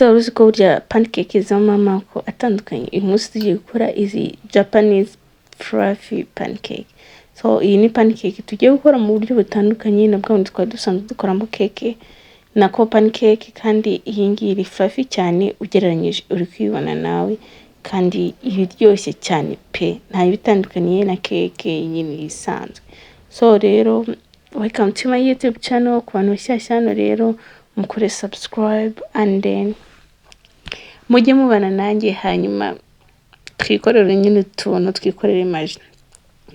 So uzi ko burya pancakes z'amamoko atandukanye. Uyu munsi tugiye gukora izi Japanese fluffy pancake. So iyi ni pancake tugiye gukora mu buryo butandukanye nabwo twari dusanzwe dukoramo cake nako pancake, kandi iyi ngiyi iri fluffy cyane ugereranyije uri kwibona nawe, kandi ibiryoshye cyane pe, nta bitandukaniye na cake nyine isanzwe. So rero welcome to my YouTube channel. Ku bantu bashyashya hano rero mukore subscribe and then mujye mubana nanjye, hanyuma twikorere nyine tuntu twikorere maji.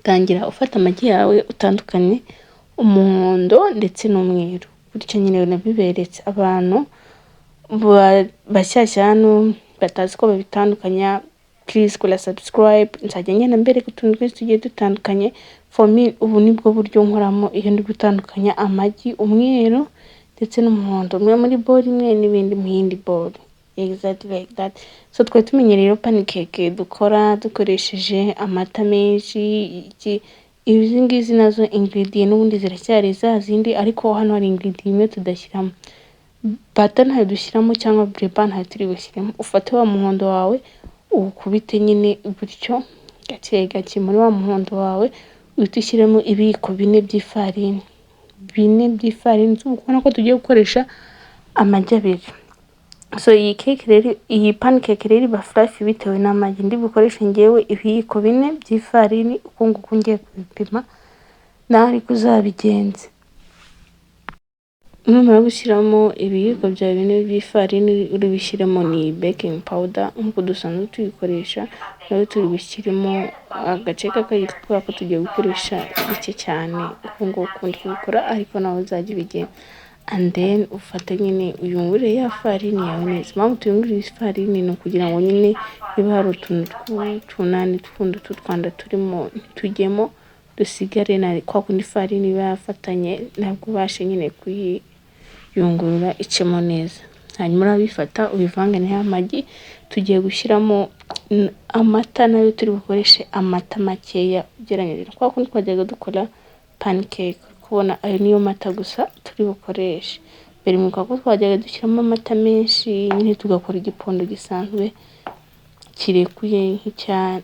Tangira ufata amagi yawe utandukanye umuhondo ndetse n'umweru, bityo nyine nabiberetse abantu bashyashya hano batazi ko babitandukanya. Please kora subscribe, nzajya ngenda mbereka utuntu twese tugiye dutandukanye. For me ubu nibwo buryo nkoramo iyo ndi gutandukanya amagi umweru ndetse n'umuhondo, umwe muri bowl imwe n'ibindi mu yindi bowl, exactly like that. So twe tumenyereye pancake dukora dukoresheje amata menshi. Izi ngizi nazo ingredient n'ubundi ziracyari za zindi, ariko hano hari ingredient imwe tudashyiramo. Butter ntayo dushyiramo cyangwa Reba ntayo turi bushyiramo. Ufate wa muhondo wawe ukubite nyine gutyo gake gake muri wa muhondo wawe, uhita ushyiramo ibiyiko 4 by'ifarini. 4 by'ifarini ubona ko tugiye gukoresha amagi 2. So iyi cake rero, iyi pancake rero iba fluffy bitewe n'amagi. Ndi bukoreshe ngewe ibiyiko 4 by'ifarini, uko nguko ngiye kubipima nawe ariko uzabigenze. Numara gushyiramo ibiyiko bya 4 by'ifarini uri bishyiremo ni baking powder nk'uko dusanzwe tuyikoresha, nawe turi bishyiremo agace kakayitwa ko tugiye gukoresha gice cyane, uko nguko ndi kubikora ariko nawe uzajya ubigenda. And then ufata nyine uyungure ya farini yawe neza. Mpamvu tuyungurira ifarini ni kugira ngo nyine niba hari utuntu tw'utunani tw'utwanda turimo tujyemo dusigare, na kwa kundi farini iba yafatanye ntabwo ubashe nyine kuyiyungurura icemo neza. Hanyuma urabifata ubivange n'amagi. Tugiye gushyiramo amata, nayo turi bukoreshe amata makeya ugereranyije kwa kundi twajyaga dukora pancake. Kubona ayo niyo mata gusa turi bukoreshe. Mbere mu kako twajyaga dushyiramo amata menshi nyine tugakora igipondo gisanzwe kirekuye nk'icya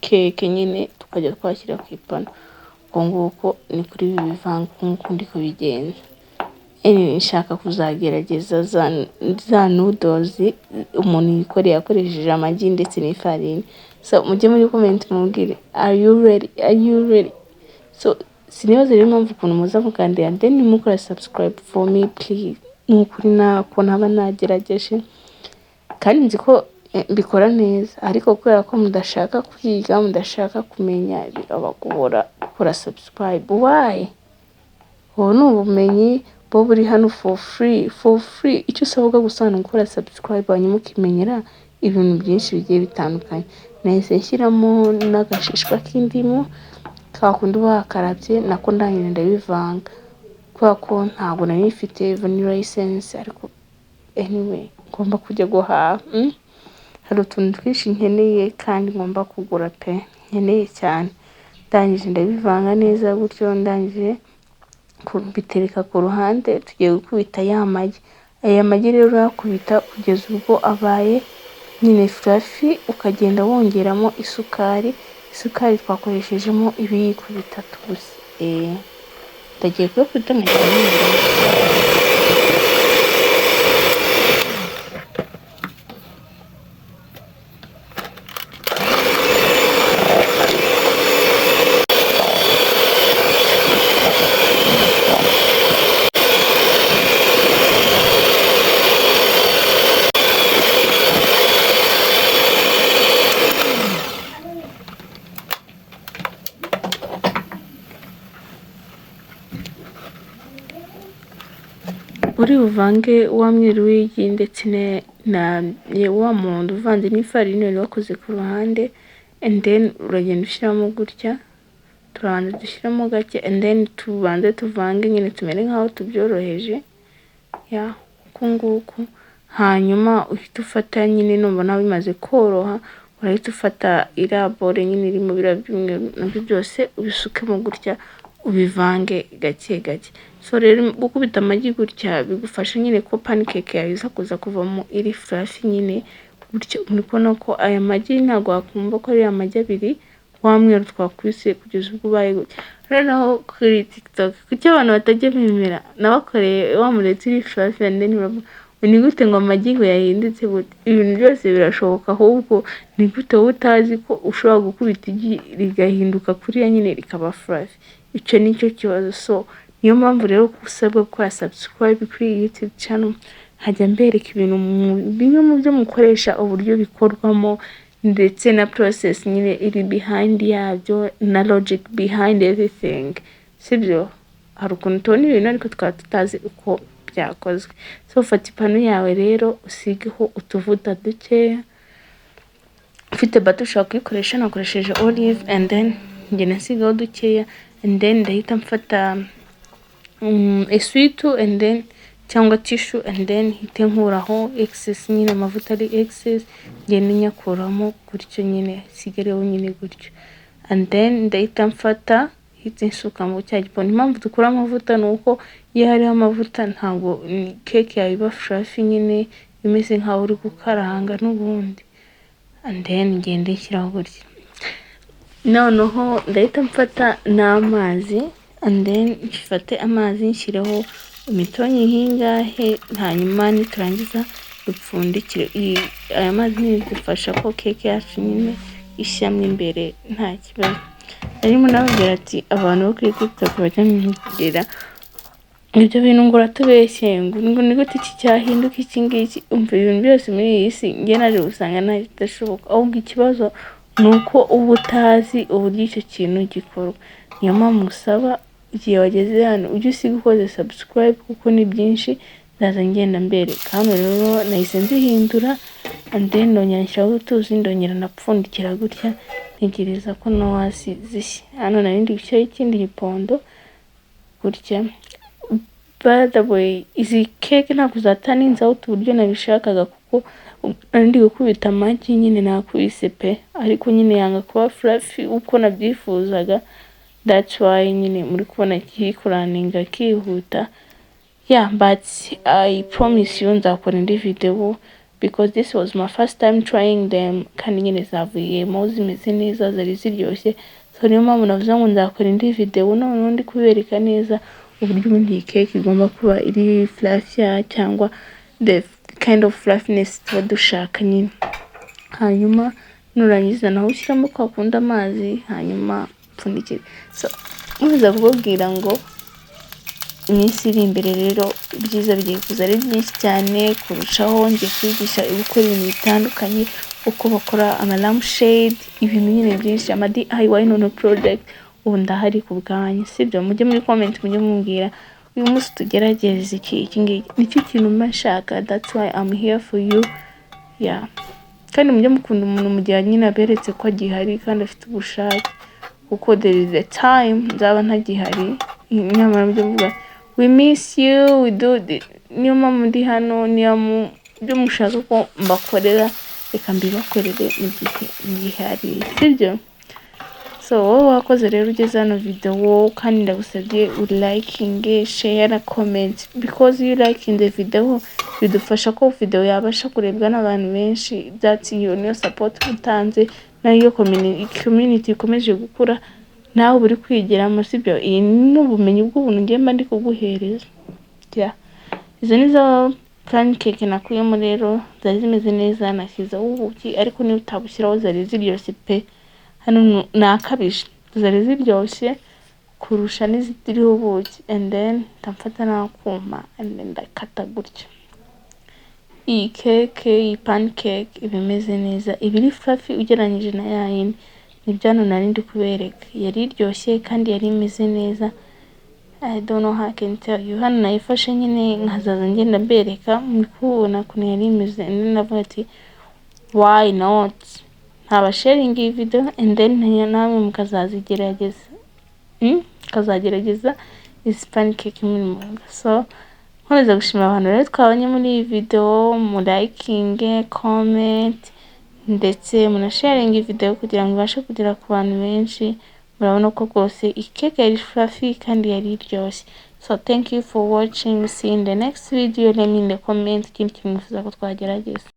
cake nyine, tukajya twashyira ku ipanu. Ubwo nguko ni kuri ibi bivanga nk'uko ndi kubigenza. Nshaka kuzagerageza za noodles umuntu yikoreye akoresheje amagi ndetse n'ifarini. So mujye muri comment mubwire are you ready. So sinibaze rero impamvu ukuntu muza mukandira then mukora subscribe for me please. Nukuri nako naba nagerageje kandi nzi ko mbikora neza, ariko kubera ko mudashaka kwiga mudashaka kumenya birabagora gukora subscribe. Why? Ni ubumenyi bo buri hano for free. Icyo usabwa gusa ni gukora subscribe hanyuma ukimenyera ibintu byinshi bigiye bitandukanye. Nahise nshyiramo n'agashishwa k'indimu kakundi wakarabye nako ndangije ndabivanga kubera ko ntabwo nari mfite vanilla essence, ariko anyway ngomba kujya guhaha. Hari utuntu twinshi nkeneye kandi ngomba kugura pe, nkeneye cyane. Ndangije ndabivanga neza gutyo, ndangije kubitereka ku ruhande. Tugiye gukubita ya magi. Aya magi rero yakubita kugeza ubwo abaye nyine fluffy, ukagenda wongeramo isukari twakoreshejemo ibiyiko 3 gusa. Ndagiye kubikora uri buvange wa Mwiriwe ndetse na wa muhondo uvanze n'ifarini wari wakoze ku ruhande, and then uragenda ushyiramo gutya. Turabanza dushyiramo gake and then tubanze tuvange nyine tumere nkaho tubyoroheje uko nguko. Hanyuma uhita ufata nyine nubona bimaze koroha, urahita ufata irabore nyine irimo birabyo nabyo byose ubisukemo gutya ubivange gake gake. So rero gukubita amagi gutya bigufasha nyine ko pancake yawe iza kuza kuvamo iri fluffy nyine gutyo. Muri kubona ko aya magi ntabwo wakumva ko ari amagi abiri wamweru twakubise kugeza ubwo ubaye gutya. Rero kuri TikTok kuki abantu batajya bemera nabakoreye wa mureti iri fluffy and then ni gute ngo amagi ngo yahindutse gute? Ibintu byose birashoboka, ahubwo ni gute wowe utazi ko ushobora gukubita igi rigahinduka kuriya nyine rikaba fluffy? Icyo nicyo kibazo. So niyo mpamvu rero usabwa gukora subscribe kuri YouTube channel, hajya mbereka ibintu bimwe mu byo mukoresha uburyo bikorwamo ndetse na process nyine iri behind yabyo na logic behind everything. Sibyo, hari ukuntu tubona ibintu ariko tukaba tutazi uko byakozwe. So fata ipanu yawe rero usigeho utuvuta dukeya. Ufite butter ushobora kuyikoresha, nakoresheje olive and then njye nasigaho dukeya and then ndahita mfata essuie-tout and then cyangwa tissue and then hite nkuraho excess nyine amavuta ari excess ngende nyakuramo gutyo nyine sigareho nyine gutyo and then ndahita mfata hite nsuka mu cya giponi. Impamvu dukura amavuta nuko iyo hariho amavuta ntabwo cake yawe iba fluffy nyine imeze nkaho uri gukaranga n'ubundi and then ngende nshyiraho gutyo. Noneho ndahita mfata n'amazi and then mfate amazi nshyireho imitonyi nk'ingahe, hanyuma niturangiza dupfundikire. Aya mazi nidufasha ko cake yacu nyine ishyamwe imbere nta kibazo. Arimo nababwira ati abantu bo kuri TikTok bajya mwigera ibyo bintu ngo uratubeshye ngo ni gute iki cyahinduka iki ngiki. Umva ibintu byose muri iyi si njye naje gusanga nta kidashoboka, ahubwo ikibazo ni uko uba utazi uburyo icyo kintu gikorwa. Niyo mpamvu musaba igihe wageze hano ujye usiga ukoze subscribe kuko ni byinshi ndaza ngenda mbereka. Hano rero nahise nzihindura and then ndongera nshyiraho utuzi ndongera napfundikira gutya ntegereza ko no hasi zishya. Hano narindi gushyiraho ikindi gipondo gutya. By the way, izi cake ntabwo zataninzaho uburyo nabishakaga kuko ndi gukubita amagi nyine nakubise pe, ariko nyine yanga kuba fluffy uko nabyifuzaga. That's why nyine muri kubona kikuraninga kihuta. Yeah, but I promise you nzakora indi video because this was my first time trying them kandi nyine zavuyemo zimeze neza zari ziryoshye. So niyo mpamvu navuze ngo nzakora indi video noneho ndi kubereka neza uburyo ubundi cake igomba kuba iri fluffy cyangwa the kind of fluffiness tuba dushaka nyine. Hanyuma nurangiza naho ushyiramo kwa kunda amazi hanyuma pfundikira. So muza kubabwira ngo iminsi iri imbere rero ibyiza bigiye kuza ari byinshi cyane kurushaho. Ngiye kwigisha gukora ibintu bitandukanye, uko bakora lampshade, ibintu nyine byinshi, ama DIY nono project. Ubu ndahari ku bwanyu, sibyo? Mujye muri comment mujye mumbwira uyu munsi tugerageze iki ngiki nicyo kintu mashaka. That's why I'm here for you. Yeah, kandi mujye mukunda umuntu mu gihe nyine aberetse ko gihari kandi afite ubushake, kuko there is a time nzaba ntagihari nyamara mujye muvuga we miss you, we do this. Niyo mpamvu ndi hano, niyo byo mushaka ko mbakorera reka mbibakorere mu gihe gihari, sibyo? So wowe wakoze rero ugeze hano video kandi ndagusabye liking, share na comment because you liking the video bidufasha ko video yabasha kurebwa n'abantu benshi. That's your support utanze nayo community ikomeje gukura nawe buri kwigiramo, sibyo? Iyi ni ubumenyi bw'ubuntu ngiye mba ndi kuguhereza. Yeah, izo nizo pancake nakuyemo rero zari zimeze neza. Nashyizeho ubuki ariko niba utabushyiraho zari ziryoshye pe. Hano nakabije zari ziryoshye kurusha n'izitiriho ubuki and then ndamfata n'akuma and then ndakata gutya. Iyi cake, iyi pancake ibimeze neza, ibiri fluffy ugereranyije na yayindi. Nibyo hano narindi kubereka, yari iryoshye kandi yari imeze neza. I don't know how I can tell you. Hano nayifashe nyine nkazaza ngenda mbereka muri kubona ukuntu yari imeze and then navuga ati why not haba sharing iyi video and then namwe mukazazigerageza kazagerageza is pancake minimum. So nkomeza gushimira abantu rero twabanye muri iyi video, mu liking, comment ndetse muna sharing iyi video kugira ngo ibashe kugera ku bantu benshi murabona ko rwose iyi cake yari fluffy kandi yari iryoshye. So thank you for watching, see you in the next video. Let me in the comment ikindi kintu mwifuza ko twagerageza.